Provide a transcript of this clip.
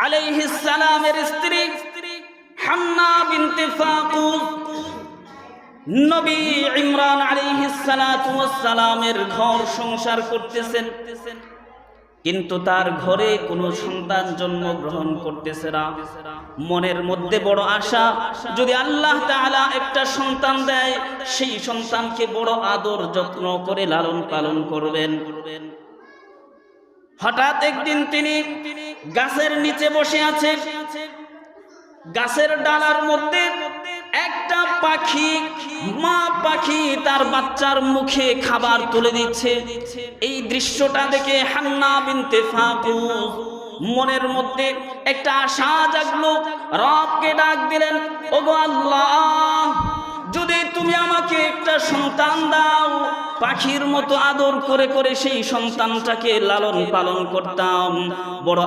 আলাইহিস সালামের স্ত্রী হান্না বিনতে ফাকুস নবী ইমরান আলাইহিস সালাতু ওয়াস সালামের ঘর সংসার করতেছেন, কিন্তু তার ঘরে কোনো সন্তান জন্মগ্রহণ করতেছে না। মনের মধ্যে বড় আশা, যদি আল্লাহ তাআলা একটা সন্তান দেয়, সেই সন্তানকে বড় আদর যত্ন করে লালন পালন করবেন। হঠাৎ একদিন তিনি গাছের নিচে বসে আছেন, গাছের ডালার মধ্যে একটা পাখি, মা পাখি তার বাচ্চার মুখে খাবার তুলে দিচ্ছে। এই দৃশ্যটা দেখে হান্না বিনতে ফাকুস মনের মধ্যে একটা আশা জাগলো, রবকে ডাক দিলেন, ওগো আল্লাহ, যদি তুমি আমাকে একটা সন্তান দাও, পাখির মতো আদর করে করে সেই সন্তানটাকে লালন পালন করতাম, বড়